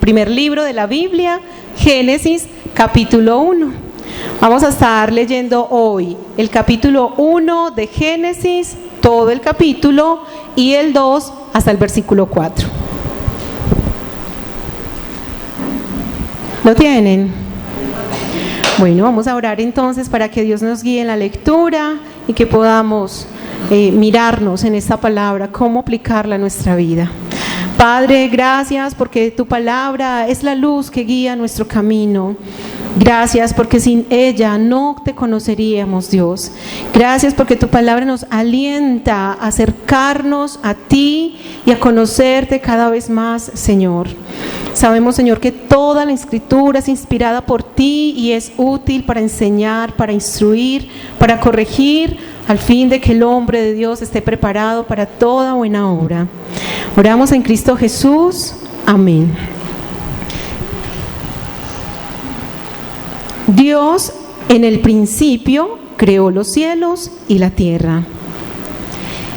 Primer libro de la Biblia, Génesis, capítulo 1. Vamos a estar leyendo hoy el capítulo 1 de Génesis, todo el capítulo, y el 2 hasta el versículo 4. ¿Lo tienen? Bueno, vamos a orar entonces para que Dios nos guíe en la lectura y que podamos mirarnos en esta palabra, cómo aplicarla a nuestra vida. Padre, gracias porque tu palabra es la luz que guía nuestro camino. Gracias porque sin ella no te conoceríamos, Dios. Gracias porque tu palabra nos alienta a acercarnos a ti y a conocerte cada vez más, Señor. Sabemos, Señor, que toda la Escritura es inspirada por ti y es útil para enseñar, para instruir, para corregir, al fin de que el hombre de Dios esté preparado para toda buena obra. Oramos en Cristo Jesús. Amén. Dios en el principio creó los cielos y la tierra.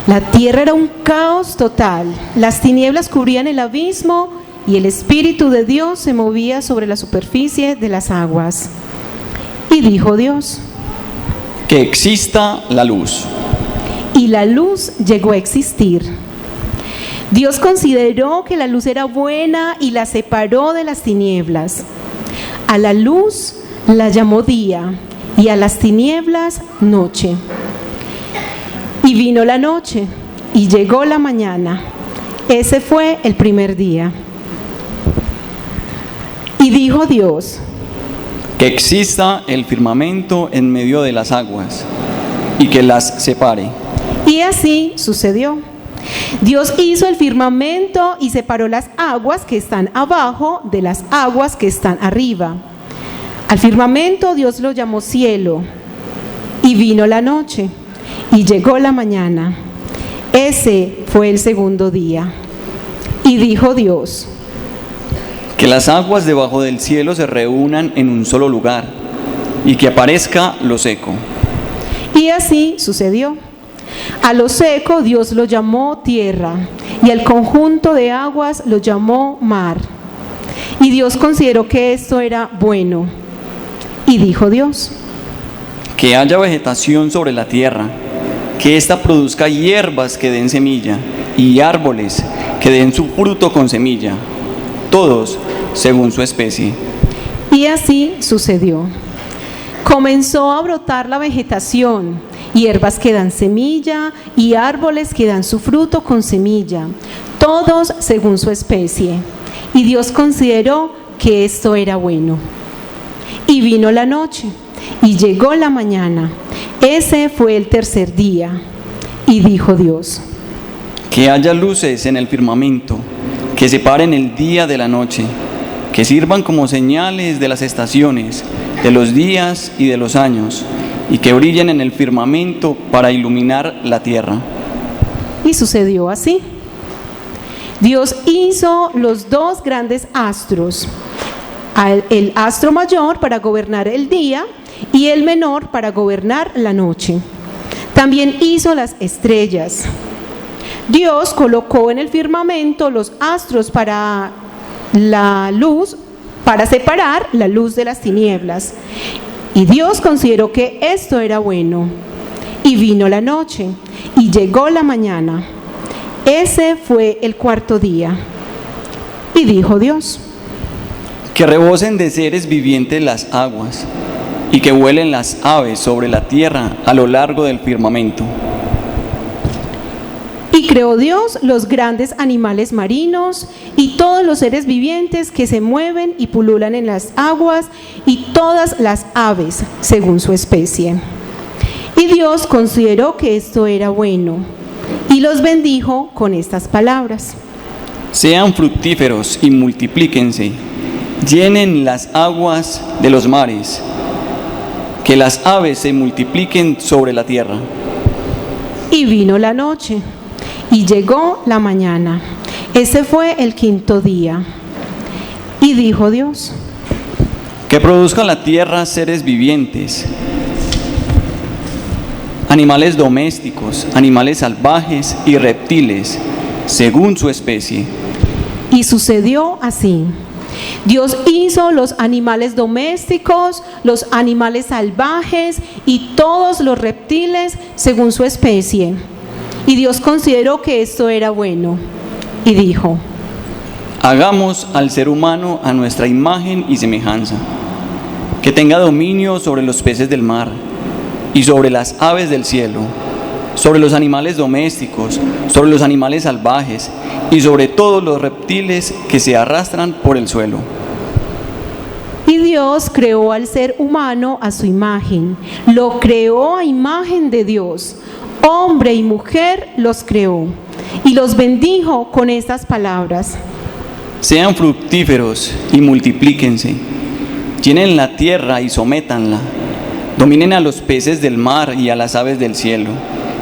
La tierra era un caos total. Las tinieblas cubrían el abismo y el Espíritu de Dios se movía sobre la superficie de las aguas. Y dijo Dios: que exista la luz. Y la luz llegó a existir. Dios consideró que la luz era buena y la separó de las tinieblas. A la luz la llamó día y a las tinieblas noche. Y vino la noche y llegó la mañana. Ese fue el primer día. Y dijo Dios: que exista el firmamento en medio de las aguas y que las separe. Y así sucedió. Dios hizo el firmamento y separó las aguas que están abajo de las aguas que están arriba. Al firmamento Dios lo llamó cielo. Y vino la noche y llegó la mañana. Ese fue el segundo día. Y dijo Dios: que las aguas debajo del cielo se reúnan en un solo lugar y que aparezca lo seco. Y así sucedió. A lo seco Dios lo llamó tierra y al conjunto de aguas lo llamó mar. Y Dios consideró que esto era bueno. Y dijo Dios: que haya vegetación sobre la tierra, que ésta produzca hierbas que den semilla y árboles que den su fruto con semilla, todos según su especie. Y así sucedió. Comenzó a brotar la vegetación, hierbas que dan semilla y árboles que dan su fruto con semilla, todos según su especie. Y Dios consideró que esto era bueno. Y vino la noche y llegó la mañana. Ese fue el tercer día. Y dijo Dios: que haya luces en el firmamento, que separen el día de la noche, que sirvan como señales de las estaciones, de los días y de los años, y que brillen en el firmamento para iluminar la tierra. Y sucedió así. Dios hizo los dos grandes astros, el astro mayor para gobernar el día y el menor para gobernar la noche. También hizo las estrellas. Dios colocó en el firmamento los astros para la luz, para separar la luz de las tinieblas. Y Dios consideró que esto era bueno. Y vino la noche y llegó la mañana. Ese fue el cuarto día. Y dijo Dios: que rebosen de seres vivientes las aguas y que vuelen las aves sobre la tierra a lo largo del firmamento. Y creó Dios los grandes animales marinos y todos los seres vivientes que se mueven y pululan en las aguas y todas las aves según su especie. Y Dios consideró que esto era bueno y los bendijo con estas palabras: sean fructíferos y multiplíquense, llenen las aguas de los mares, que las aves se multipliquen sobre la tierra. Y vino la noche y llegó la mañana. Ese fue el quinto día. Y dijo Dios: que produzca la tierra seres vivientes, animales domésticos, animales salvajes y reptiles, según su especie. Y sucedió así. Dios hizo los animales domésticos, los animales salvajes y todos los reptiles según su especie. Y Dios consideró que esto era bueno y dijo: hagamos al ser humano a nuestra imagen y semejanza, que tenga dominio sobre los peces del mar y sobre las aves del cielo, sobre los animales domésticos, sobre los animales salvajes y sobre todos los reptiles que se arrastran por el suelo. Y Dios creó al ser humano a su imagen, lo creó a imagen de Dios, hombre y mujer los creó, y los bendijo con estas palabras: sean fructíferos y multiplíquense, llenen la tierra y sométanla, dominen a los peces del mar y a las aves del cielo,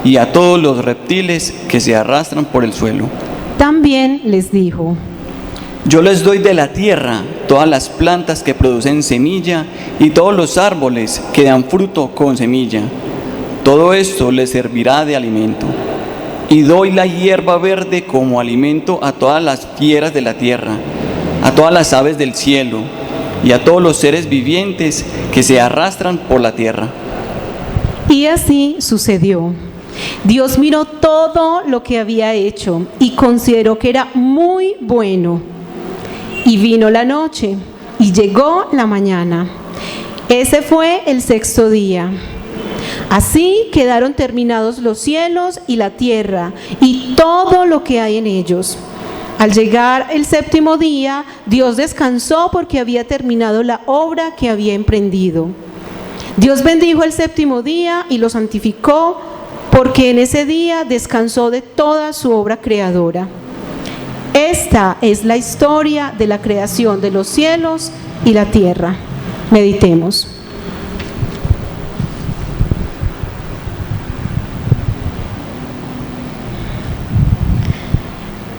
y a todos los reptiles que se arrastran por el suelo. También les dijo: yo les doy de la tierra todas las plantas que producen semilla y todos los árboles que dan fruto con semilla. Todo esto les servirá de alimento. Y doy la hierba verde como alimento a todas las fieras de la tierra, a todas las aves del cielo y a todos los seres vivientes que se arrastran por la tierra. Y así sucedió. Dios miró todo lo que había hecho y consideró que era muy bueno. Y vino la noche y llegó la mañana. Ese fue el sexto día. Así quedaron terminados los cielos y la tierra y todo lo que hay en ellos. Al llegar el séptimo día, Dios descansó porque había terminado la obra que había emprendido. Dios bendijo el séptimo día y lo santificó, porque en ese día descansó de toda su obra creadora. Esta es la historia de la creación de los cielos y la tierra. Meditemos.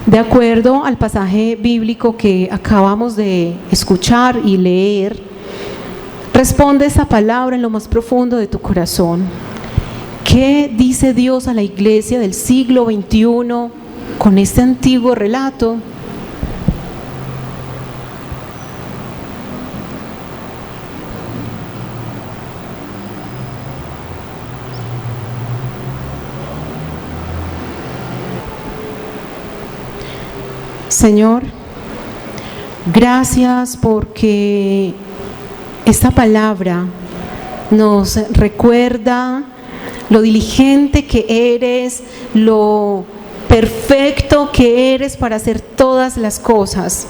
De acuerdo al pasaje bíblico que acabamos de escuchar y leer, responde esa palabra en lo más profundo de tu corazón. ¿Qué dice Dios a la iglesia del siglo XXI con este antiguo relato? Señor, gracias porque esta palabra nos recuerda lo diligente que eres, lo perfecto que eres para hacer todas las cosas.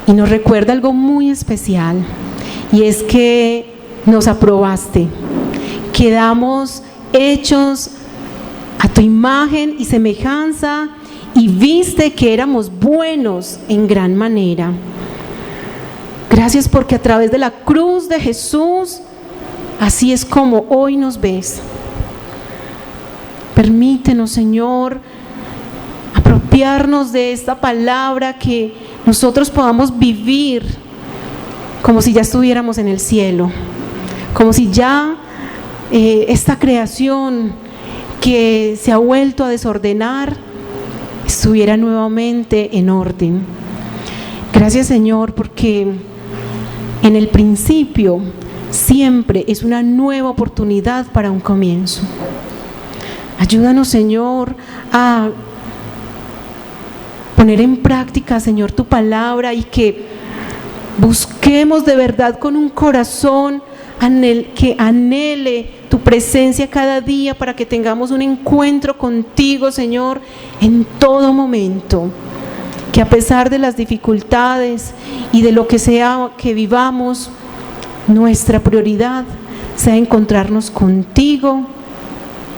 Y nos recuerda algo muy especial, y es que nos aprobaste, quedamos hechos a tu imagen y semejanza, y viste que éramos buenos en gran manera. Gracias porque a través de la cruz de Jesús, así es como hoy nos ves. Permítenos, Señor, apropiarnos de esta palabra, que nosotros podamos vivir como si ya estuviéramos en el cielo, como si ya esta creación que se ha vuelto a desordenar estuviera nuevamente en orden. Gracias, Señor, porque en el principio siempre es una nueva oportunidad para un comienzo. Ayúdanos, Señor, a poner en práctica, Señor, tu palabra, y que busquemos de verdad con un corazón que anhele tu presencia cada día, para que tengamos un encuentro contigo, Señor, en todo momento. Que a pesar de las dificultades y de lo que sea que vivamos, nuestra prioridad sea encontrarnos contigo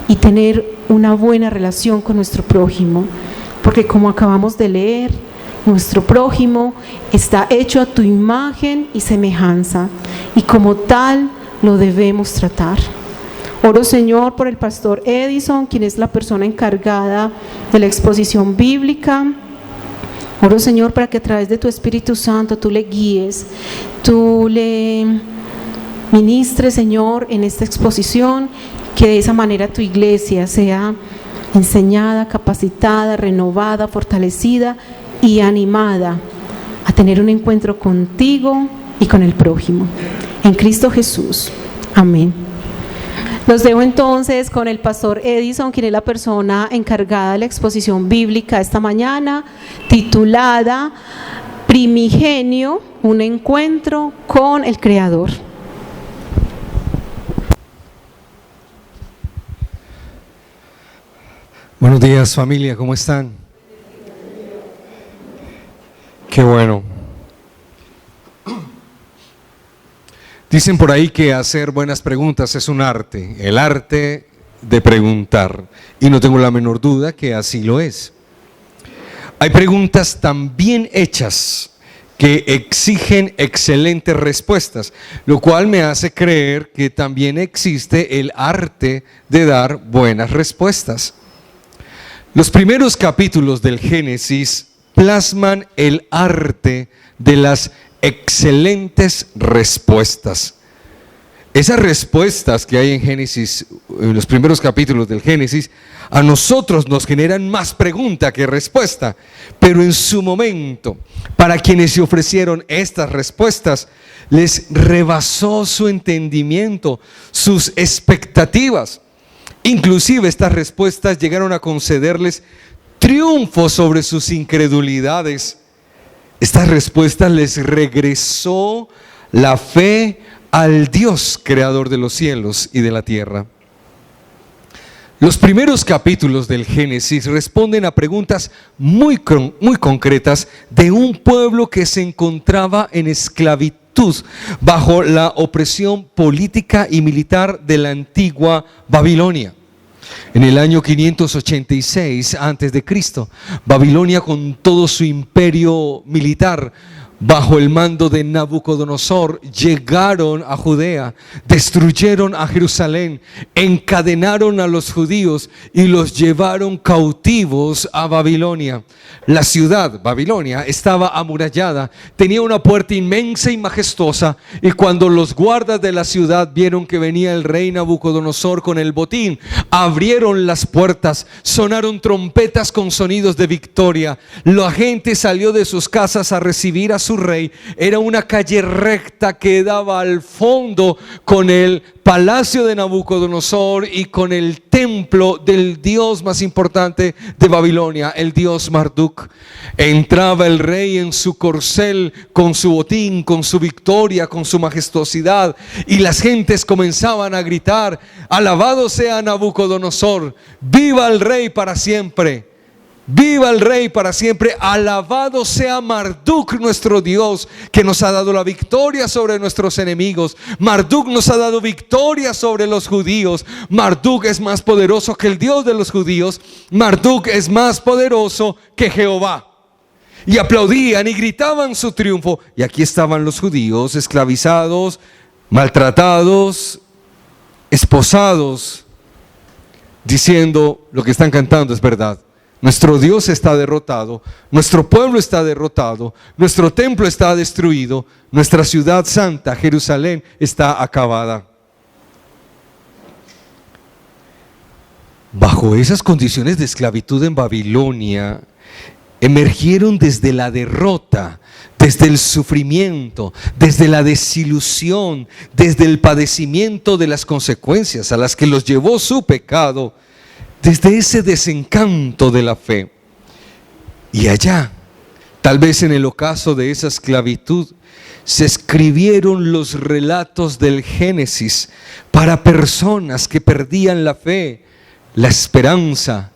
y tener una buena relación con nuestro prójimo, porque como acabamos de leer, nuestro prójimo está hecho a tu imagen y semejanza, y como tal lo debemos tratar. Oro, Señor, por el pastor Edison, quien es la persona encargada de la exposición bíblica. Oro, Señor, para que a través de tu Espíritu Santo tú le guíes, tú le ministres, Señor, en esta exposición, que de esa manera tu iglesia sea enseñada, capacitada, renovada, fortalecida y animada a tener un encuentro contigo y con el prójimo. En Cristo Jesús. Amén. Los dejo entonces con el pastor Edison, quien es la persona encargada de la exposición bíblica esta mañana, titulada Primigenio, un encuentro con el Creador. Buenos días, familia, ¿cómo están? Qué bueno. Dicen por ahí que hacer buenas preguntas es un arte, el arte de preguntar, y no tengo la menor duda que así lo es. Hay preguntas tan bien hechas que exigen excelentes respuestas, lo cual me hace creer que también existe el arte de dar buenas respuestas. Los primeros capítulos del Génesis plasman el arte de las excelentes respuestas. Esas respuestas que hay en Génesis, en los primeros capítulos del Génesis, a nosotros nos generan más pregunta que respuesta, pero en su momento, para quienes se ofrecieron estas respuestas, les rebasó su entendimiento, sus expectativas. Inclusive estas respuestas llegaron a concederles triunfo sobre sus incredulidades. Esta respuesta les regresó la fe al Dios creador de los cielos y de la tierra. Los primeros capítulos del Génesis responden a preguntas muy concretas de un pueblo que se encontraba en esclavitud bajo la opresión política y militar de la antigua Babilonia. En el año 586 a.C., Babilonia, con todo su imperio militar bajo el mando de Nabucodonosor, llegaron a Judea, destruyeron a Jerusalén, encadenaron a los judíos y los llevaron cautivos a Babilonia. La ciudad, Babilonia, estaba amurallada, tenía una puerta inmensa y majestuosa, y cuando los guardas de la ciudad vieron que venía el rey Nabucodonosor con el botín, abrieron las puertas, sonaron trompetas con sonidos de victoria. La gente salió de sus casas a recibir a su rey. Era una calle recta que daba al fondo con el palacio de Nabucodonosor y con el templo del dios más importante de Babilonia, el dios Marduk. Entraba el rey en su corcel con su botín, con su victoria, con su majestuosidad, y las gentes comenzaban a gritar: alabado sea Nabucodonosor, viva el rey para siempre. Viva el rey para siempre, alabado sea Marduk nuestro Dios, que nos ha dado la victoria sobre nuestros enemigos. Marduk nos ha dado victoria sobre los judíos. Marduk es más poderoso que el Dios de los judíos. Marduk es más poderoso que Jehová. Y aplaudían y gritaban su triunfo. Y aquí estaban los judíos esclavizados, maltratados, esposados, diciendo: lo que están cantando es verdad. Nuestro Dios está derrotado, nuestro pueblo está derrotado, nuestro templo está destruido, nuestra ciudad santa, Jerusalén, está acabada. Bajo esas condiciones de esclavitud en Babilonia, emergieron desde la derrota, desde el sufrimiento, desde la desilusión, desde el padecimiento de las consecuencias a las que los llevó su pecado, desde ese desencanto de la fe. Y allá, tal vez en el ocaso de esa esclavitud, se escribieron los relatos del Génesis para personas que perdían la fe, la esperanza,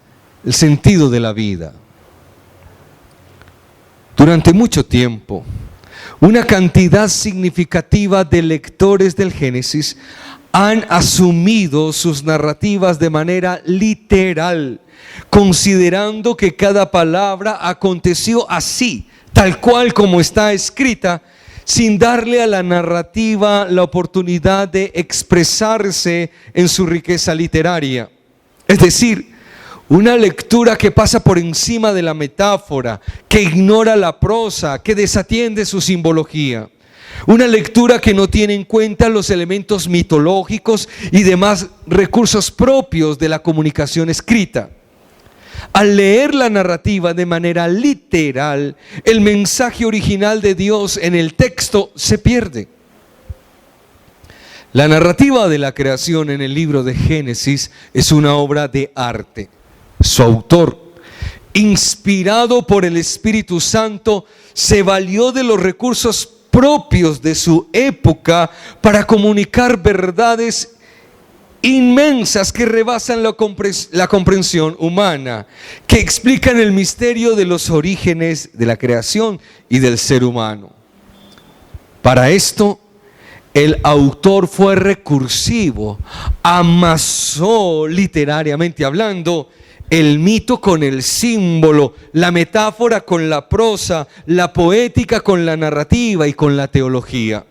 el sentido de la vida. Durante mucho tiempo, una cantidad significativa de lectores del Génesis han asumido sus narrativas de manera literal, considerando que cada palabra aconteció así, tal cual como está escrita, sin darle a la narrativa la oportunidad de expresarse en su riqueza literaria. Es decir, una lectura que pasa por encima de la metáfora, que ignora la prosa, que desatiende su simbología. Una lectura que no tiene en cuenta los elementos mitológicos y demás recursos propios de la comunicación escrita. Al leer la narrativa de manera literal, el mensaje original de Dios en el texto se pierde. La narrativa de la creación en el libro de Génesis es una obra de arte. Su autor, inspirado por el Espíritu Santo, se valió de los recursos propios de su época para comunicar verdades inmensas que rebasan la comprensión humana, que explican el misterio de los orígenes de la creación y del ser humano. Para esto, el autor fue recursivo, amasó literariamente hablando el mito con el símbolo, la metáfora con la prosa, la poética con la narrativa y con la teología.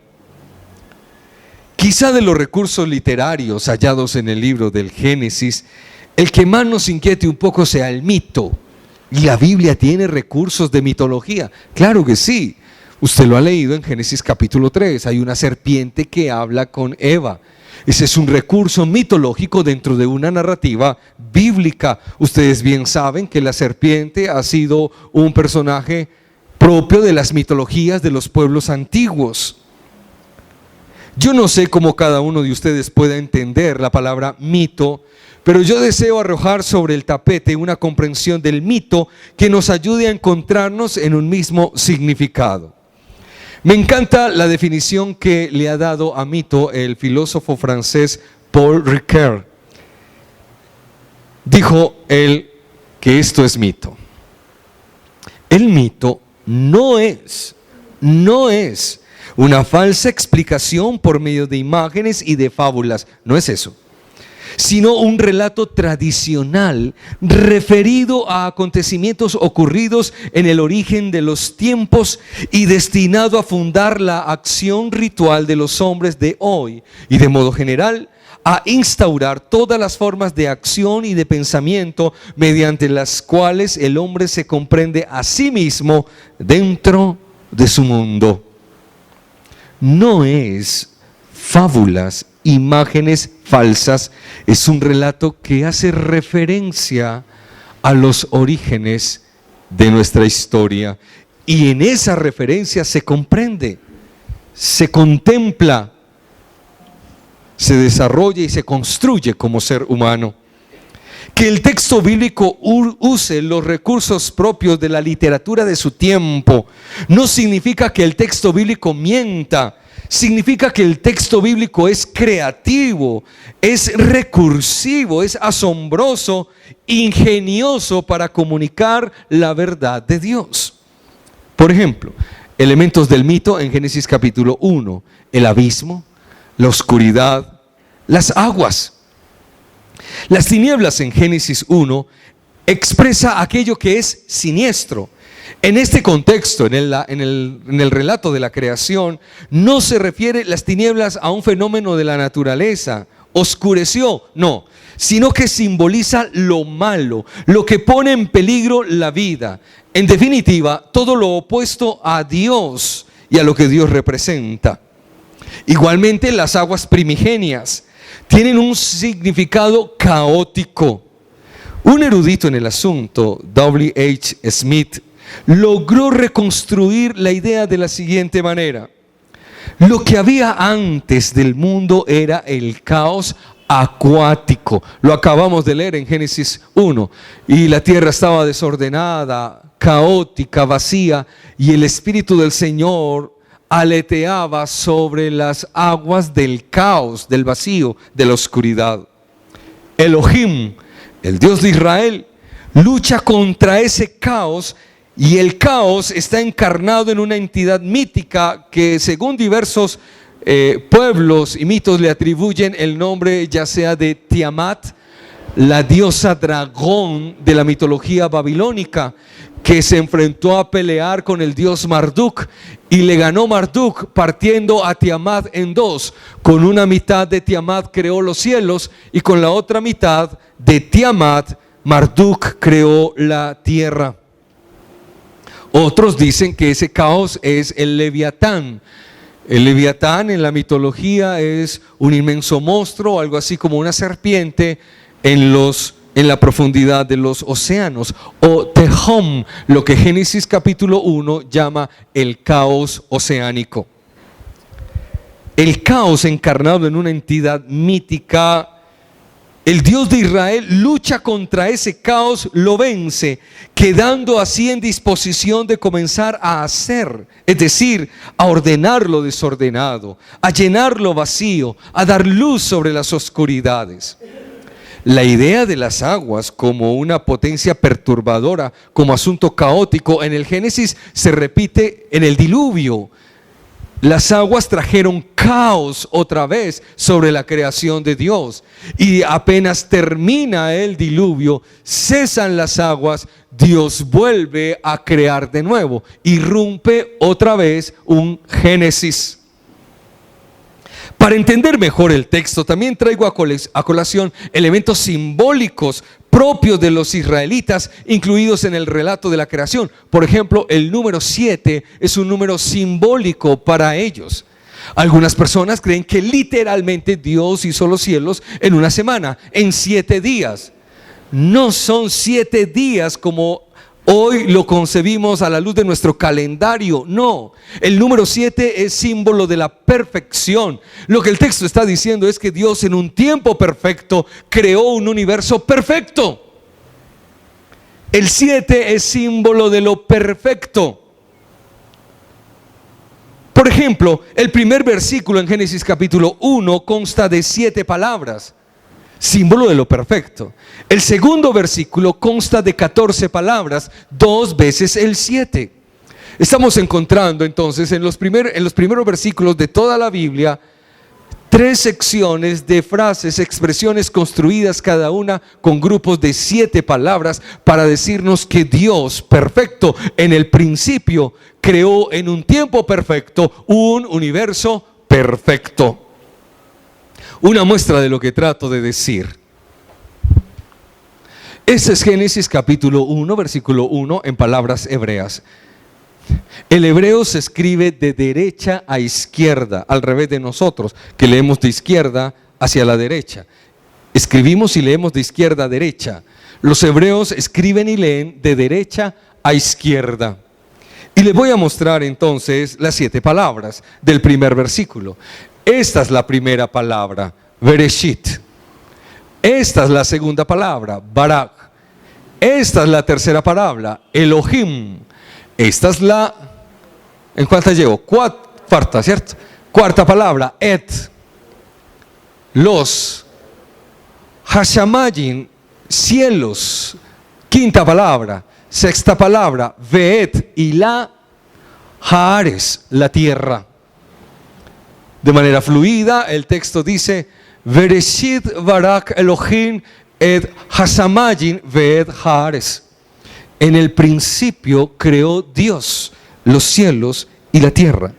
Quizá de los recursos literarios hallados en el libro del Génesis, el que más nos inquiete un poco sea el mito. ¿Y la Biblia tiene recursos de mitología? Claro que sí. Usted lo ha leído en Génesis capítulo 3. Hay una serpiente que habla con Eva. Ese es un recurso mitológico dentro de una narrativa bíblica. Ustedes bien saben que la serpiente ha sido un personaje propio de las mitologías de los pueblos antiguos. Yo no sé cómo cada uno de ustedes pueda entender la palabra mito, pero yo deseo arrojar sobre el tapete una comprensión del mito que nos ayude a encontrarnos en un mismo significado. Me encanta la definición que le ha dado a mito el filósofo francés Paul Ricoeur. Dijo él que esto es mito. El mito no es una falsa explicación por medio de imágenes y de fábulas, no es eso, sino un relato tradicional referido a acontecimientos ocurridos en el origen de los tiempos y destinado a fundar la acción ritual de los hombres de hoy y de modo general a instaurar todas las formas de acción y de pensamiento mediante las cuales el hombre se comprende a sí mismo dentro de su mundo. No es fábulas, imágenes falsas, es un relato que hace referencia a los orígenes de nuestra historia y en esa referencia se comprende, se contempla, se desarrolla y se construye como ser humano. Que el texto bíblico use los recursos propios de la literatura de su tiempo no significa que el texto bíblico mienta, significa que el texto bíblico es creativo, es recursivo, es asombroso, ingenioso para comunicar la verdad de Dios. Por ejemplo, elementos del mito en Génesis capítulo 1, el abismo, la oscuridad, las aguas. Las tinieblas en Génesis 1 expresa aquello que es siniestro. En este contexto, en el relato de la creación, no se refiere las tinieblas a un fenómeno de la naturaleza, oscureció, no, sino que simboliza lo malo, lo que pone en peligro la vida. En definitiva, todo lo opuesto a Dios y a lo que Dios representa. Igualmente, las aguas primigenias tienen un significado caótico. Un erudito en el asunto, W.H. Smith, logró reconstruir la idea de la siguiente manera: lo que había antes del mundo era el caos acuático. Lo acabamos de leer en Génesis 1. Y la tierra estaba desordenada, caótica, vacía, y el Espíritu del Señor aleteaba sobre las aguas del caos, del vacío, de la oscuridad. Elohim, el Dios de Israel, lucha contra ese caos, y el caos está encarnado en una entidad mítica que, según diversos pueblos y mitos, le atribuyen el nombre ya sea de Tiamat, la diosa dragón de la mitología babilónica, que se enfrentó a pelear con el dios Marduk y le ganó Marduk partiendo a Tiamat en dos. Con una mitad de Tiamat creó los cielos y con la otra mitad de Tiamat Marduk creó la tierra. Otros dicen que ese caos es el Leviatán. El Leviatán en la mitología es un inmenso monstruo, algo así como una serpiente en los en la profundidad de los océanos, o Tehom, lo que Génesis capítulo 1 llama el caos oceánico. El caos encarnado en una entidad mítica. El Dios de Israel lucha contra ese caos, lo vence, quedando así en disposición de comenzar a hacer, es decir, a ordenar lo desordenado, a llenar lo vacío, a dar luz sobre las oscuridades. La idea de las aguas como una potencia perturbadora, como asunto caótico, en el Génesis se repite en el diluvio. Las aguas trajeron caos otra vez sobre la creación de Dios. Y apenas termina el diluvio, cesan las aguas, Dios vuelve a crear de nuevo. Irrumpe otra vez un Génesis. Para entender mejor el texto, también traigo a colación elementos simbólicos propios de los israelitas, incluidos en el relato de la creación. Por ejemplo, el número 7 es un número simbólico para ellos. Algunas personas creen que literalmente Dios hizo los cielos en una semana, en 7 días. No son 7 días como hoy lo concebimos a la luz de nuestro calendario. No, el número 7 es símbolo de la perfección. Lo que el texto está diciendo es que Dios en un tiempo perfecto creó un universo perfecto. El 7 es símbolo de lo perfecto. Por ejemplo, el primer versículo en Génesis capítulo 1 consta de 7 palabras. Símbolo de lo perfecto. El segundo versículo consta de 14 palabras, 2 veces el 7. Estamos encontrando entonces en los primeros versículos de toda la Biblia 3 secciones de frases, expresiones construidas cada una con grupos de 7 palabras para decirnos que Dios perfecto en el principio creó en un tiempo perfecto un universo perfecto. Una muestra de lo que trato de decir. Ese es Génesis capítulo 1, versículo 1 en palabras hebreas. El hebreo se escribe de derecha a izquierda, al revés de nosotros, que leemos de izquierda hacia la derecha. Escribimos y leemos de izquierda a derecha. Los hebreos escriben y leen de derecha a izquierda. Y les voy a mostrar entonces las 7 palabras del primer versículo. Esta es la primera palabra, Bereshit. Esta es la segunda palabra, Barak. Esta es la tercera palabra, Elohim. Esta es la, ¿en cuántas llevo? Cuarta, ¿cierto? Cuarta palabra, Et. Los. Hashamayim, cielos. Quinta palabra. Sexta palabra, Veet. Y la Haares, la tierra. De manera fluida, el texto dice, Bereshit Barak Elohim et Hashamayim veet Haares. En el principio creó Dios los cielos y la tierra.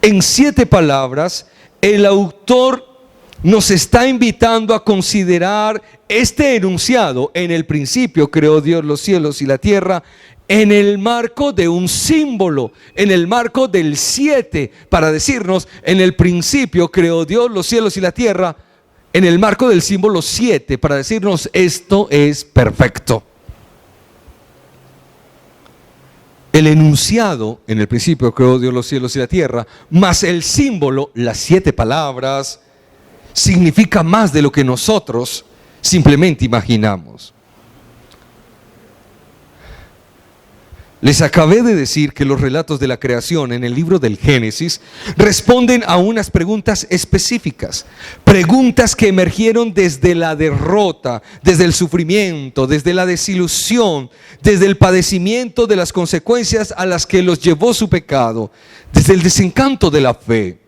En 7 palabras, el autor nos está invitando a considerar este enunciado. En el principio creó Dios los cielos y la tierra, en el marco de un símbolo, en el marco del 7, para decirnos, en el principio creó Dios los cielos y la tierra, en el marco del símbolo 7, para decirnos, esto es perfecto. El enunciado, en el principio creó Dios los cielos y la tierra, más el símbolo, las 7 palabras, significa más de lo que nosotros simplemente imaginamos. Les acabé de decir que los relatos de la creación en el libro del Génesis responden a unas preguntas específicas, preguntas que emergieron desde la derrota, desde el sufrimiento, desde la desilusión, desde el padecimiento de las consecuencias a las que los llevó su pecado, desde el desencanto de la fe.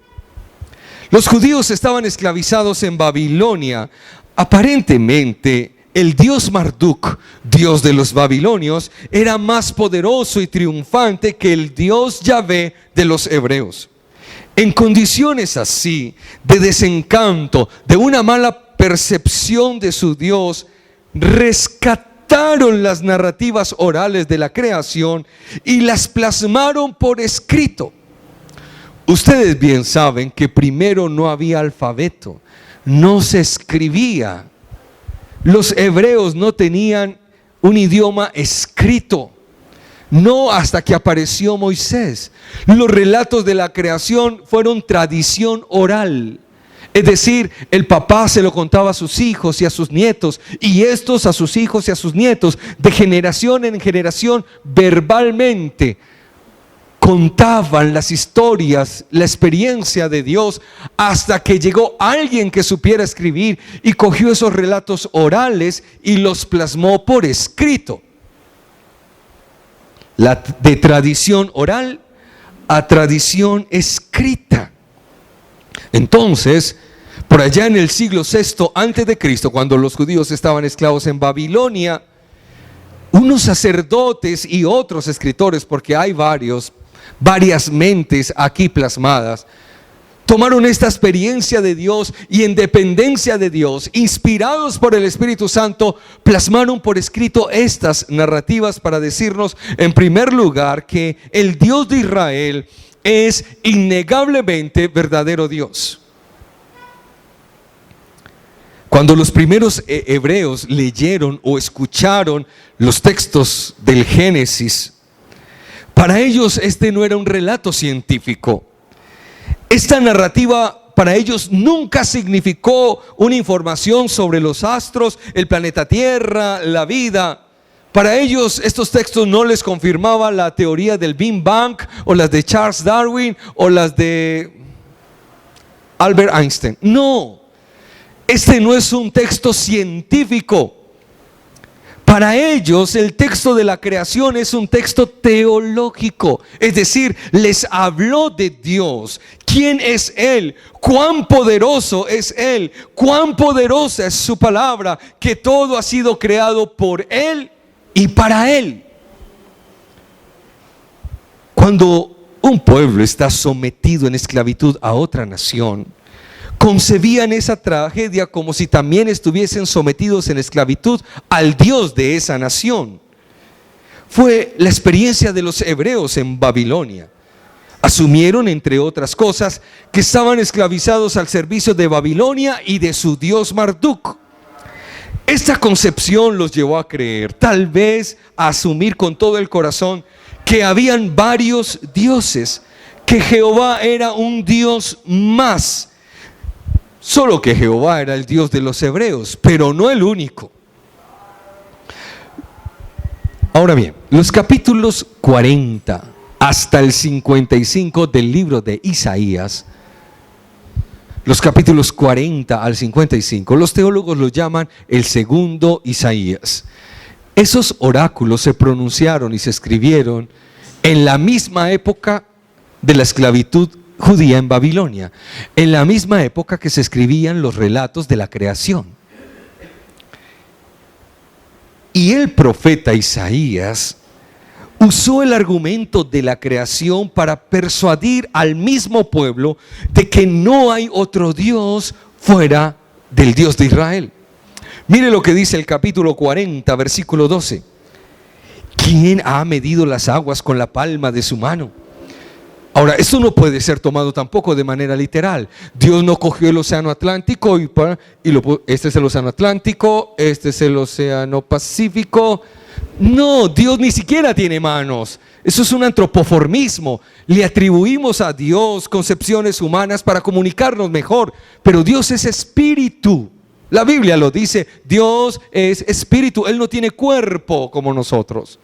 Los judíos estaban esclavizados en Babilonia. Aparentemente, el dios Marduk, dios de los babilonios, era más poderoso y triunfante que el dios Yahvé de los hebreos. En condiciones así, de desencanto, de una mala percepción de su Dios, rescataron las narrativas orales de la creación y las plasmaron por escrito. Ustedes bien saben que primero no había alfabeto, no se escribía. Los hebreos no tenían un idioma escrito, no hasta que apareció Moisés. Los relatos de la creación fueron tradición oral. Es decir, el papá se lo contaba a sus hijos y a sus nietos, y estos a sus hijos y a sus nietos, de generación en generación, verbalmente contaban las historias, la experiencia de Dios, hasta que llegó alguien que supiera escribir y cogió esos relatos orales y los plasmó por escrito. De tradición oral a tradición escrita. Entonces, por allá en el siglo VI antes de Cristo, cuando los judíos estaban esclavos en Babilonia, unos sacerdotes y otros escritores, porque hay varias mentes aquí plasmadas, tomaron esta experiencia de Dios y en dependencia de Dios, inspirados por el Espíritu Santo, plasmaron por escrito estas narrativas para decirnos, en primer lugar, que el Dios de Israel es innegablemente verdadero Dios. Cuando los primeros hebreos leyeron o escucharon los textos del Génesis, para ellos este no era un relato científico. Esta narrativa para ellos nunca significó una información sobre los astros, el planeta Tierra, la vida. Para ellos estos textos no les confirmaban la teoría del Big Bang o las de Charles Darwin o las de Albert Einstein. No, este no es un texto científico. Para ellos el texto de la creación es un texto teológico, es decir, les habló de Dios. ¿Quién es Él? ¿Cuán poderoso es Él? ¿Cuán poderosa es su palabra? Que todo ha sido creado por Él y para Él. Cuando un pueblo está sometido en esclavitud a otra nación, concebían esa tragedia como si también estuviesen sometidos en esclavitud al Dios de esa nación. Fue la experiencia de los hebreos en Babilonia. Asumieron, entre otras cosas, que estaban esclavizados al servicio de Babilonia y de su dios Marduk. Esta concepción los llevó a creer, tal vez a asumir con todo el corazón, que habían varios dioses, que Jehová era un Dios más. Solo que Jehová era el Dios de los hebreos, pero no el único. Ahora bien, los capítulos 40 hasta el 55 del libro de Isaías, los capítulos 40 al 55, los teólogos los llaman el segundo Isaías. Esos oráculos se pronunciaron y se escribieron en la misma época de la esclavitud judía en Babilonia, en la misma época que se escribían los relatos de la creación. Y el profeta Isaías usó el argumento de la creación para persuadir al mismo pueblo de que no hay otro Dios fuera del Dios de Israel. Mire lo que dice el capítulo 40, versículo 12. ¿Quién ha medido las aguas con la palma de su mano? Ahora, esto no puede ser tomado tampoco de manera literal. Dios no cogió el océano Atlántico este es el océano Atlántico, este es el océano Pacífico. No, Dios ni siquiera tiene manos. Eso es un antropoformismo. Le atribuimos a Dios concepciones humanas para comunicarnos mejor, pero Dios es espíritu. La Biblia lo dice, Dios es espíritu, Él no tiene cuerpo como nosotros.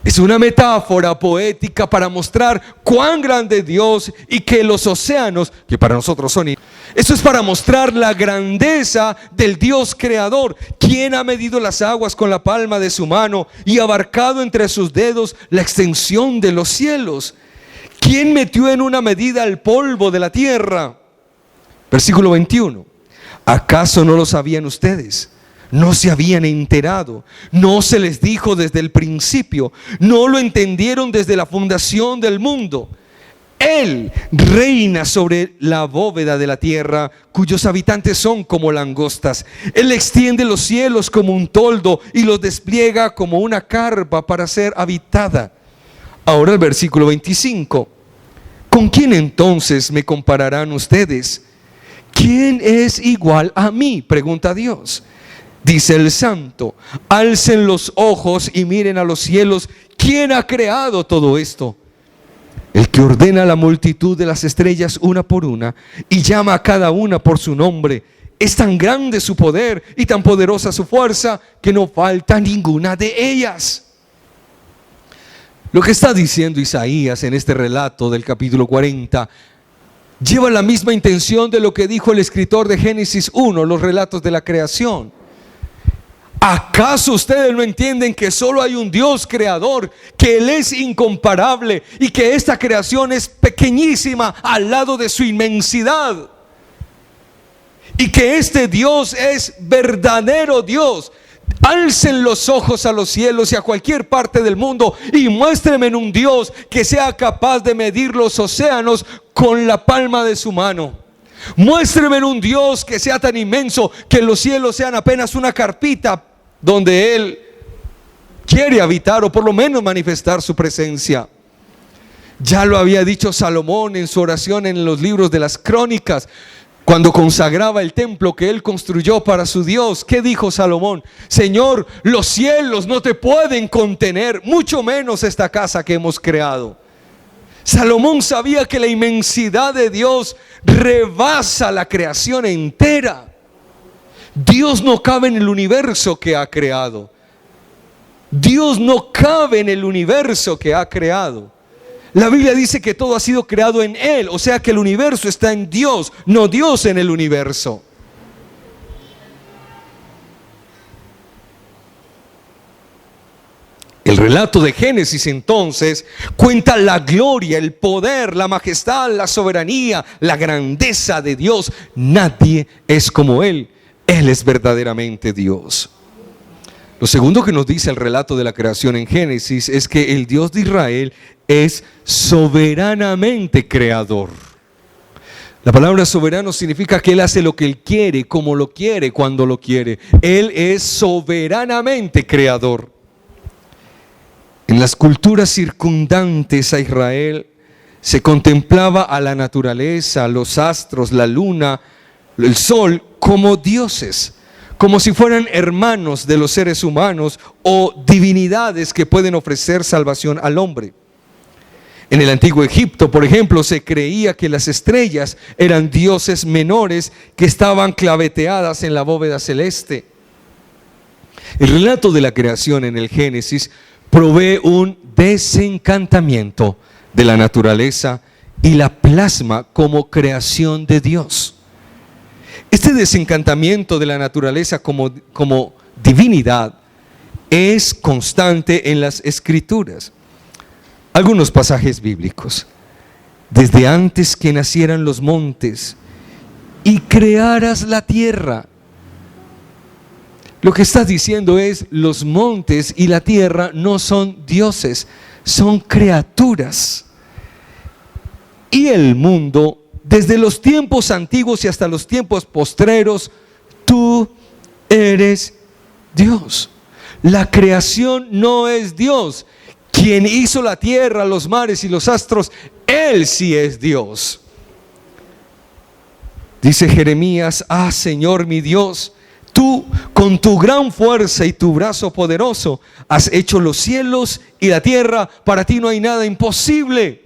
Es una metáfora poética para mostrar cuán grande es Dios y que los océanos, que para nosotros son... Eso es para mostrar la grandeza del Dios creador. ¿Quién ha medido las aguas con la palma de su mano y abarcado entre sus dedos la extensión de los cielos? ¿Quién metió en una medida el polvo de la tierra? Versículo 21. ¿Acaso no lo sabían ustedes? ¿No se habían enterado? ¿No se les dijo desde el principio? ¿No lo entendieron desde la fundación del mundo? Él reina sobre la bóveda de la tierra, cuyos habitantes son como langostas. Él extiende los cielos como un toldo y los despliega como una carpa para ser habitada. Ahora el versículo 25. ¿Con quién entonces me compararán ustedes? ¿Quién es igual a mí?, pregunta Dios. Dice el santo: alcen los ojos y miren a los cielos. ¿Quién ha creado todo esto? El que ordena la multitud de las estrellas una por una y llama a cada una por su nombre. Es tan grande su poder y tan poderosa su fuerza que no falta ninguna de ellas. Lo que está diciendo Isaías en este relato del capítulo 40 lleva la misma intención de lo que dijo el escritor de Génesis 1, los relatos de la creación. ¿Acaso ustedes no entienden que solo hay un Dios creador, que Él es incomparable y que esta creación es pequeñísima al lado de su inmensidad? Y que este Dios es verdadero Dios. Alcen los ojos a los cielos y a cualquier parte del mundo y muéstrenme un Dios que sea capaz de medir los océanos con la palma de su mano. Muéstrenme un Dios que sea tan inmenso que los cielos sean apenas una carpita donde Él quiere habitar o por lo menos manifestar su presencia. Ya lo había dicho Salomón en su oración en los libros de las Crónicas, cuando consagraba el templo que él construyó para su Dios. ¿Qué dijo Salomón? Señor, los cielos no te pueden contener, mucho menos esta casa que hemos creado. Salomón sabía que la inmensidad de Dios rebasa la creación entera. Dios no cabe en el universo que ha creado. Dios no cabe en el universo que ha creado. La Biblia dice que todo ha sido creado en Él, o sea que el universo está en Dios, no Dios en el universo. El relato de Génesis entonces cuenta la gloria, el poder, la majestad, la soberanía, la grandeza de Dios. Nadie es como Él. Él es verdaderamente Dios. Lo segundo que nos dice el relato de la creación en Génesis es que el Dios de Israel es soberanamente creador. La palabra soberano significa que Él hace lo que Él quiere, como lo quiere, cuando lo quiere. Él es soberanamente creador. En las culturas circundantes a Israel se contemplaba a la naturaleza, los astros, la luna, el sol como dioses, como si fueran hermanos de los seres humanos o divinidades que pueden ofrecer salvación al hombre. En el antiguo Egipto, por ejemplo, se creía que las estrellas eran dioses menores que estaban claveteadas en la bóveda celeste. El relato de la creación en el Génesis provee un desencantamiento de la naturaleza y la plasma como creación de Dios. Este desencantamiento de la naturaleza como divinidad es constante en las Escrituras. Algunos pasajes bíblicos. Desde antes que nacieran los montes y crearas la tierra. Lo que está diciendo es: los montes y la tierra no son dioses, son criaturas. Y el mundo, desde los tiempos antiguos y hasta los tiempos postreros, tú eres Dios. La creación no es Dios. Quien hizo la tierra, los mares y los astros, Él sí es Dios. Dice Jeremías: ah, Señor mi Dios, tú con tu gran fuerza y tu brazo poderoso has hecho los cielos y la tierra. Para ti no hay nada imposible.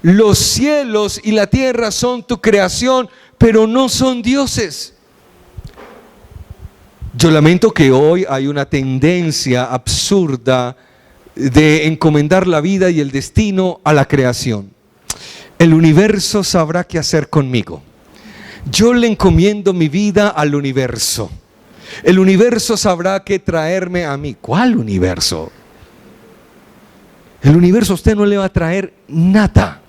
Los cielos y la tierra son tu creación, pero no son dioses. Yo lamento que hoy hay una tendencia absurda de encomendar la vida y el destino a la creación. El universo sabrá qué hacer conmigo. Yo le encomiendo mi vida al universo. El universo sabrá qué traerme a mí. ¿Cuál universo? El universo a usted no le va a traer nada.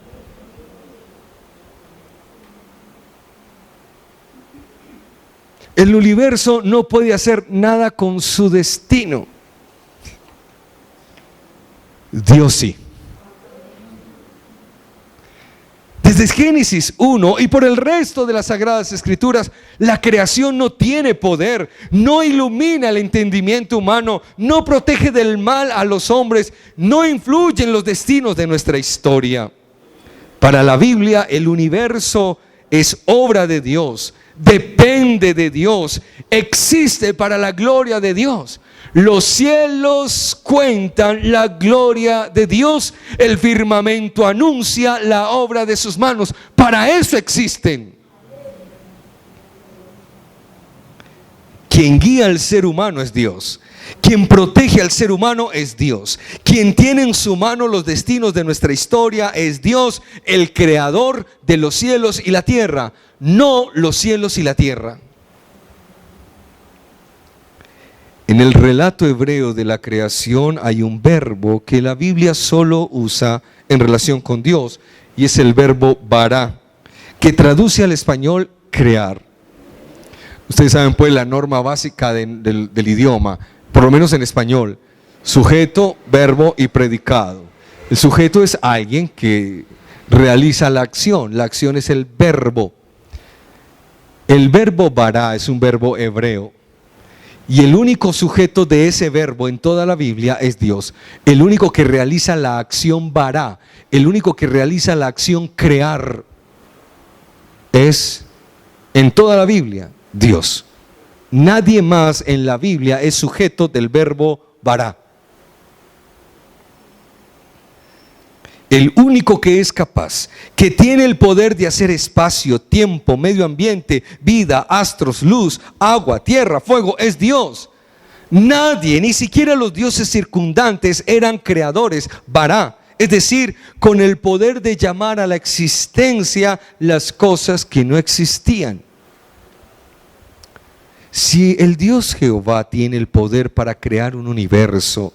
El universo no puede hacer nada con su destino. Dios sí. Desde Génesis 1 y por el resto de las Sagradas Escrituras, la creación no tiene poder, no ilumina el entendimiento humano, no protege del mal a los hombres, no influye en los destinos de nuestra historia. Para la Biblia, el universo es obra de Dios, depende de Dios, existe para la gloria de Dios. Los cielos cuentan la gloria de Dios, el firmamento anuncia la obra de sus manos. Para eso existen. Quien guía al ser humano es Dios. Quien protege al ser humano es Dios. Quien tiene en su mano los destinos de nuestra historia es Dios, el creador de los cielos y la tierra, no los cielos y la tierra. En el relato hebreo de la creación hay un verbo que la Biblia solo usa en relación con Dios, y es el verbo bara, que traduce al español crear. Ustedes saben pues la norma básica del idioma, por lo menos en español: sujeto, verbo y predicado. El sujeto es alguien que realiza la acción es el verbo. El verbo bara es un verbo hebreo, y el único sujeto de ese verbo en toda la Biblia es Dios. El único que realiza la acción bara, el único que realiza la acción crear, es en toda la Biblia Dios. Nadie más en la Biblia es sujeto del verbo bara. El único que es capaz, que tiene el poder de hacer espacio, tiempo, medio ambiente, vida, astros, luz, agua, tierra, fuego, es Dios. Nadie, ni siquiera los dioses circundantes, eran creadores, bara, es decir, con el poder de llamar a la existencia las cosas que no existían. Si el Dios Jehová tiene el poder para crear un universo,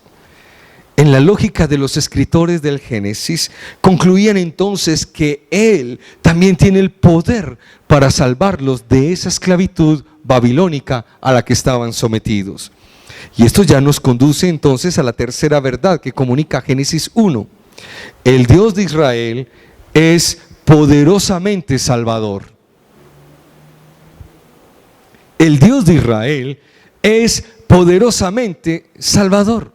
en la lógica de los escritores del Génesis, concluían entonces que Él también tiene el poder para salvarlos de esa esclavitud babilónica a la que estaban sometidos. Y esto ya nos conduce entonces a la tercera verdad que comunica Génesis 1. El Dios de Israel es poderosamente salvador. El Dios de Israel es poderosamente salvador.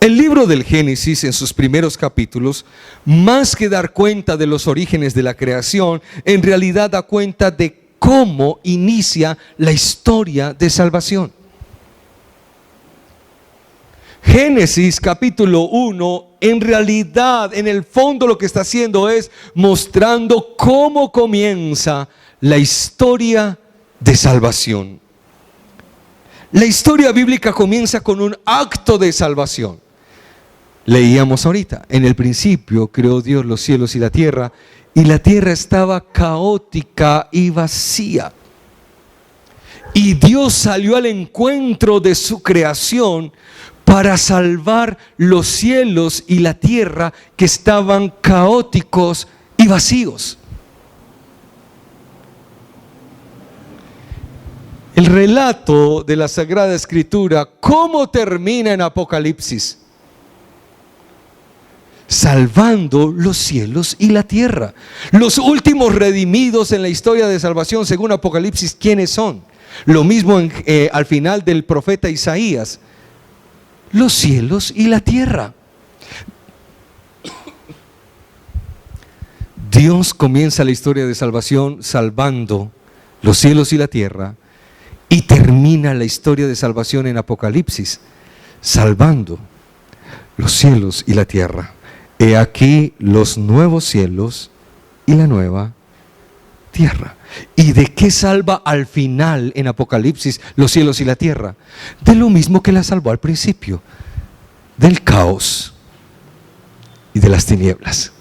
El libro del Génesis, en sus primeros capítulos, más que dar cuenta de los orígenes de la creación, en realidad da cuenta de cómo inicia la historia de salvación. Génesis capítulo 1, en realidad, en el fondo lo que está haciendo es mostrando cómo comienza la historia de salvación. La historia bíblica comienza con un acto de salvación. Leíamos ahorita: en el principio creó Dios los cielos y la tierra estaba caótica y vacía. Y Dios salió al encuentro de su creación para salvar los cielos y la tierra que estaban caóticos y vacíos. El relato de la Sagrada Escritura, ¿cómo termina en Apocalipsis? Salvando los cielos y la tierra. Los últimos redimidos en la historia de salvación, según Apocalipsis, ¿quiénes son? Lo mismo al final del profeta Isaías: los cielos y la tierra. Dios comienza la historia de salvación salvando los cielos y la tierra, y termina la historia de salvación en Apocalipsis salvando los cielos y la tierra. He aquí los nuevos cielos y la nueva tierra. ¿Y de qué salva al final en Apocalipsis los cielos y la tierra? De lo mismo que la salvó al principio: del caos y de las tinieblas.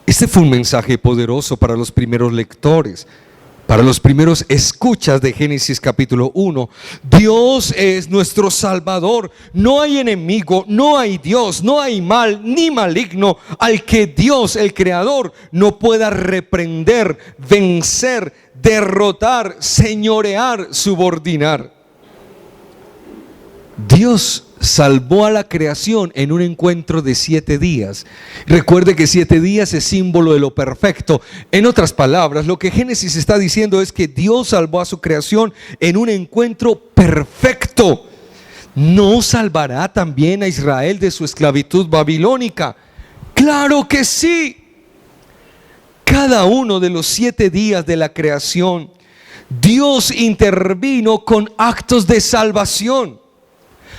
Este fue un mensaje poderoso para los primeros lectores, para los primeros escuchas de Génesis capítulo 1. Dios es nuestro Salvador. No hay enemigo, no hay Dios, no hay mal ni maligno al que Dios, el Creador, no pueda reprender, vencer, derrotar, señorear, subordinar. Dios salvó a la creación en un encuentro de 7 días. Recuerde que 7 días es símbolo de lo perfecto. En otras palabras, lo que Génesis está diciendo es que Dios salvó a su creación en un encuentro perfecto. ¿No salvará también a Israel de su esclavitud babilónica? ¡Claro que sí! Cada uno de los 7 días de la creación, Dios intervino con actos de salvación.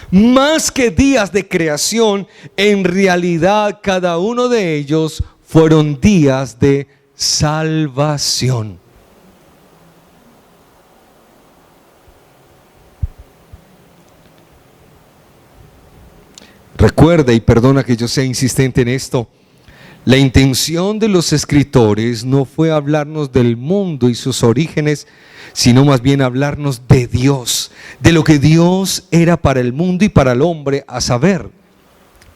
Más que días de creación, en realidad cada uno de ellos fueron días de salvación. Recuerda, y perdona que yo sea insistente en esto, la intención de los escritores no fue hablarnos del mundo y sus orígenes, sino más bien hablarnos de Dios, de lo que Dios era para el mundo y para el hombre, a saber,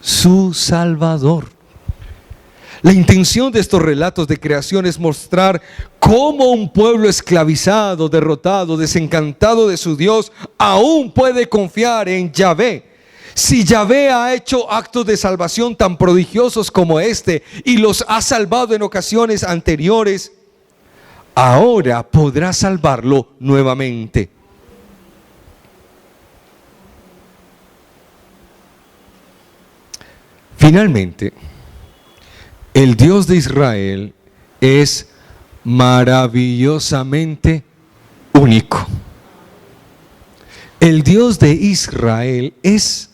su Salvador. La intención de estos relatos de creación es mostrar cómo un pueblo esclavizado, derrotado, desencantado de su Dios, aún puede confiar en Yahvé. Si Yahvé ha hecho actos de salvación tan prodigiosos como este y los ha salvado en ocasiones anteriores, ahora podrá salvarlo nuevamente. Finalmente, el Dios de Israel es maravillosamente único. El Dios de Israel es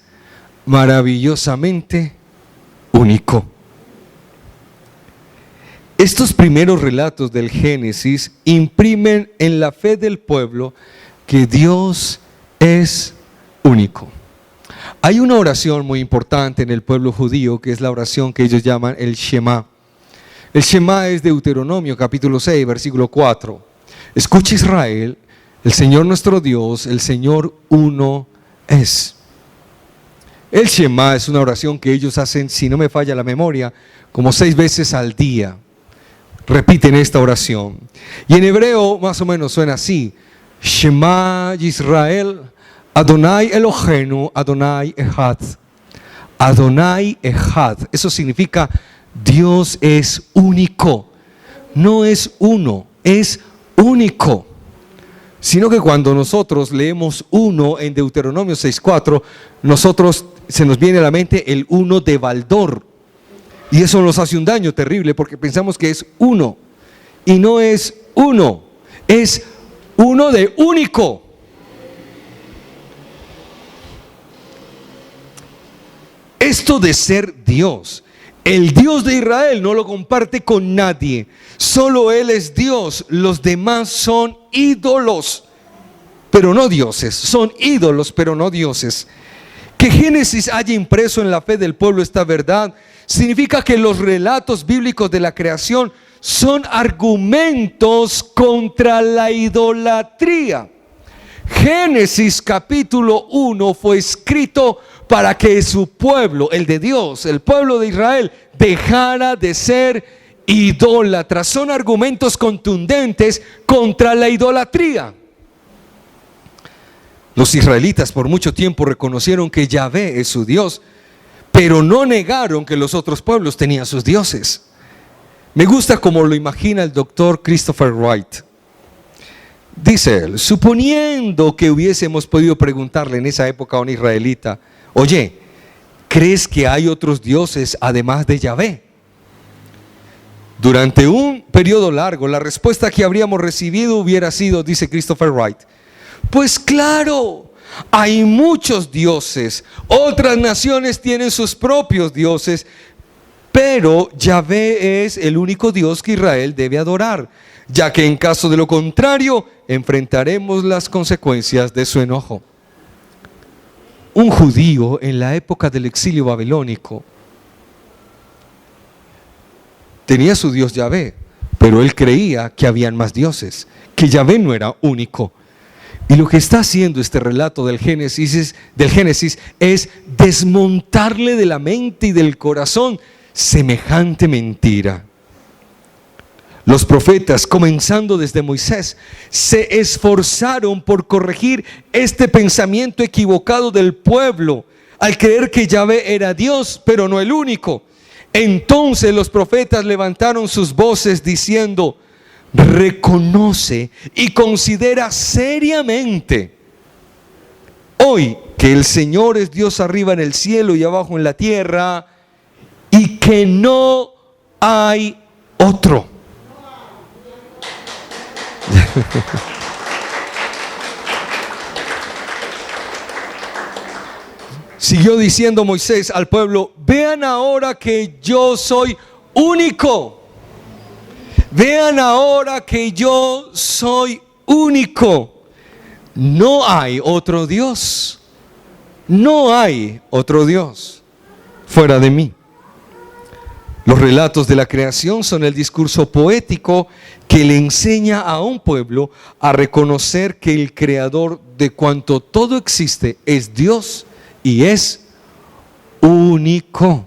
maravillosamente único. Estos primeros relatos del Génesis imprimen en la fe del pueblo que Dios es único. Hay una oración muy importante en el pueblo judío que es la oración que ellos llaman el Shema. El Shema es Deuteronomio capítulo 6, versículo 4. Escucha Israel, el Señor nuestro Dios, el Señor uno es. El Shema es una oración que ellos hacen, si no me falla la memoria, como 6 veces al día. Repiten esta oración. Y en hebreo más o menos suena así: Shema Yisrael, Adonai Eloheinu, Adonai Echad. Adonai Echad. Eso significa Dios es único. No es uno, es único. Sino que cuando nosotros leemos uno en Deuteronomio 6:4, se nos viene a la mente el uno de Baldor. Y eso nos hace un daño terrible porque pensamos que es uno. Y no es uno, es uno de único. Esto de ser Dios, el Dios de Israel no lo comparte con nadie. Solo Él es Dios, los demás son ídolos, pero no dioses. Son ídolos, pero no dioses. Que Génesis haya impreso en la fe del pueblo esta verdad significa que los relatos bíblicos de la creación son argumentos contra la idolatría. Génesis capítulo 1 fue escrito para que su pueblo, el de Dios, el pueblo de Israel, dejara de ser idólatra. Son argumentos contundentes contra la idolatría. Los israelitas por mucho tiempo reconocieron que Yahvé es su Dios, pero no negaron que los otros pueblos tenían sus dioses. Me gusta como lo imagina el doctor Christopher Wright. Dice él: suponiendo que hubiésemos podido preguntarle en esa época a un israelita: oye, ¿crees que hay otros dioses además de Yahvé? Durante un periodo largo, la respuesta que habríamos recibido hubiera sido, dice Christopher Wright: pues claro, hay muchos dioses, otras naciones tienen sus propios dioses, pero Yahvé es el único Dios que Israel debe adorar, ya que en caso de lo contrario, enfrentaremos las consecuencias de su enojo. Un judío en la época del exilio babilónico tenía su Dios Yahvé, pero él creía que habían más dioses, que Yahvé no era único. Y lo que está haciendo este relato del Génesis es desmontarle de la mente y del corazón semejante mentira. Los profetas, comenzando desde Moisés, se esforzaron por corregir este pensamiento equivocado del pueblo, al creer que Yahvé era Dios, pero no el único. Entonces los profetas levantaron sus voces diciendo: reconoce y considera seriamente hoy que el Señor es Dios arriba en el cielo y abajo en la tierra, y que no hay otro. Siguió diciendo Moisés al pueblo: vean ahora que yo soy único. Vean ahora que yo soy único. No hay otro Dios. No hay otro Dios fuera de mí. Los relatos de la creación son el discurso poético que le enseña a un pueblo a reconocer que el creador de cuanto todo existe es Dios y es único.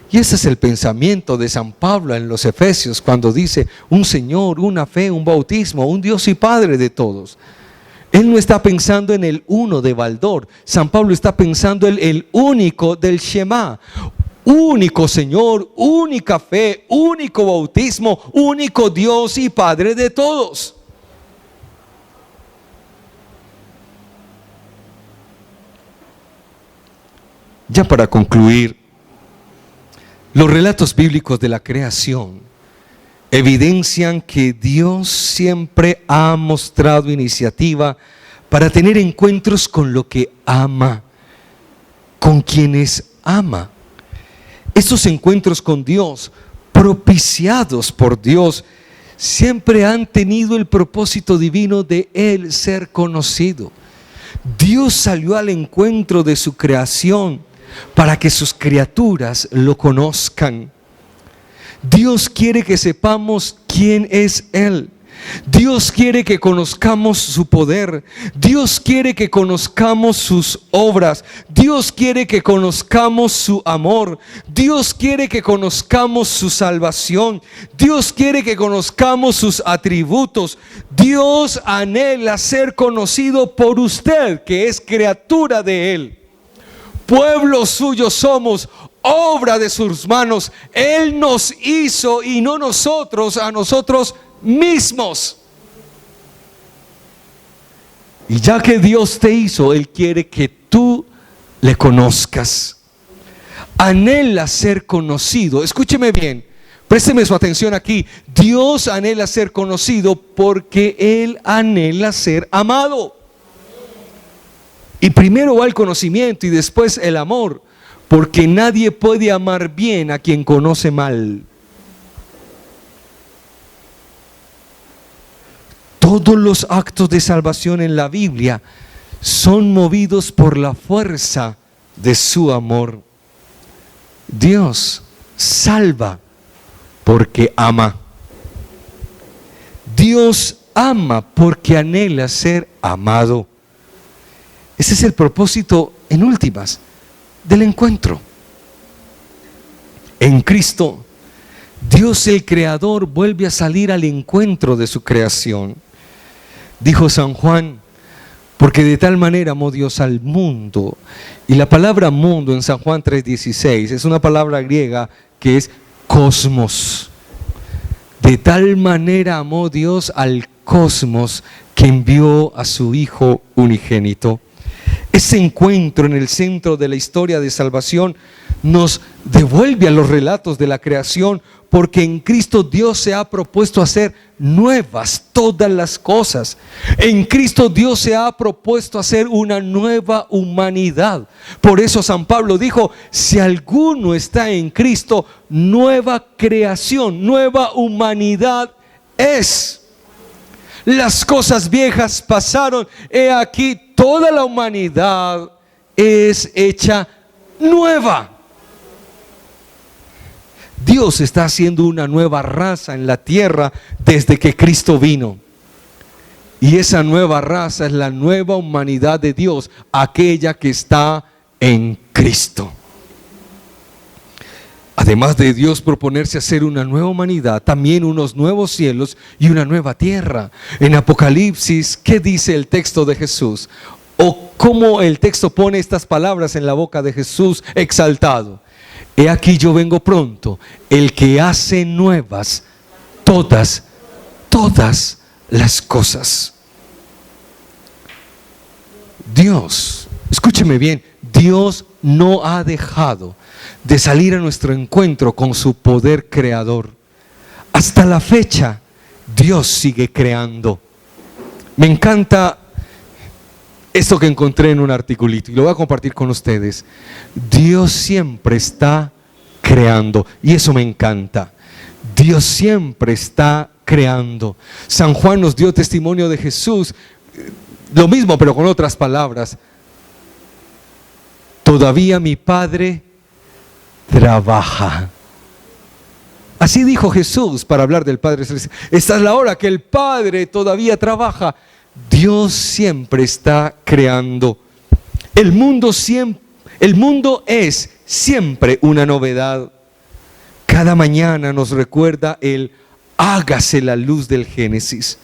Y ese es el pensamiento de San Pablo en los Efesios cuando dice: un Señor, una fe, un bautismo, un Dios y Padre de todos. Él no está pensando en el uno de Baldor. San Pablo está pensando en el único del Shema. Único Señor, única fe, único bautismo, único Dios y Padre de todos. Ya para concluir, los relatos bíblicos de la creación evidencian que Dios siempre ha mostrado iniciativa para tener encuentros con lo que ama, con quienes ama. Estos encuentros con Dios, propiciados por Dios, siempre han tenido el propósito divino de Él ser conocido. Dios salió al encuentro de su creación para que sus criaturas lo conozcan. Dios quiere que sepamos quién es Él. Dios quiere que conozcamos su poder. Dios quiere que conozcamos sus obras. Dios quiere que conozcamos su amor. Dios quiere que conozcamos su salvación. Dios quiere que conozcamos sus atributos. Dios anhela ser conocido por usted, que es criatura de Él. Pueblo suyo somos, obra de sus manos. Él nos hizo y no nosotros a nosotros mismos. Y ya que Dios te hizo, Él quiere que tú le conozcas. Anhela ser conocido. Escúcheme bien, présteme su atención aquí. Dios anhela ser conocido porque Él anhela ser amado. Y primero va el conocimiento y después el amor, porque nadie puede amar bien a quien conoce mal. Todos los actos de salvación en la Biblia son movidos por la fuerza de su amor. Dios salva porque ama. Dios ama porque anhela ser amado. Ese es el propósito, en últimas, del encuentro. En Cristo, Dios el Creador vuelve a salir al encuentro de su creación. Dijo San Juan: porque de tal manera amó Dios al mundo. Y la palabra mundo en San Juan 3:16 es una palabra griega que es cosmos. De tal manera amó Dios al cosmos que envió a su Hijo unigénito. Ese encuentro en el centro de la historia de salvación nos devuelve a los relatos de la creación, porque en Cristo Dios se ha propuesto hacer nuevas todas las cosas. En Cristo Dios se ha propuesto hacer una nueva humanidad. Por eso San Pablo dijo: si alguno está en Cristo, nueva creación, nueva humanidad es. Las cosas viejas pasaron, he aquí toda la humanidad es hecha nueva. Dios está haciendo una nueva raza en la tierra desde que Cristo vino. Y esa nueva raza es la nueva humanidad de Dios, aquella que está en Cristo. Además de Dios proponerse hacer una nueva humanidad, también unos nuevos cielos y una nueva tierra. En Apocalipsis, ¿qué dice el texto de Jesús? O cómo el texto pone estas palabras en la boca de Jesús exaltado. He aquí yo vengo pronto, el que hace nuevas todas las cosas. Dios, escúcheme bien, Dios no ha dejado de salir a nuestro encuentro con su poder creador. Hasta la fecha, Dios sigue creando. Me encanta esto que encontré en un articulito y lo voy a compartir con ustedes. Dios siempre está creando y eso me encanta. Dios siempre está creando. San Juan nos dio testimonio de Jesús, lo mismo pero con otras palabras. Todavía mi Padre trabaja. Así dijo Jesús para hablar del Padre Celestial. Esta es la hora que el Padre todavía trabaja. Dios siempre está creando. El mundo es siempre una novedad. Cada mañana nos recuerda el hágase la luz del Génesis.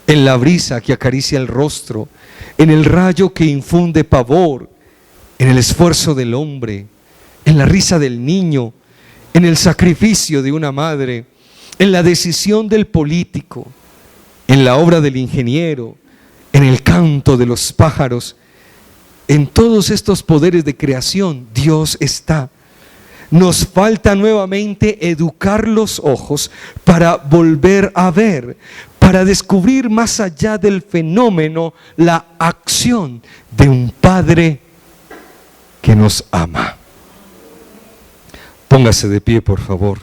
En la brisa que acaricia el rostro, en el rayo que infunde pavor, en el esfuerzo del hombre, en la risa del niño, en el sacrificio de una madre, en la decisión del político, en la obra del ingeniero, en el canto de los pájaros. En todos estos poderes de creación, Dios está. Nos falta nuevamente educar los ojos para volver a ver, para descubrir más allá del fenómeno la acción de un Padre que nos ama. Póngase de pie, por favor.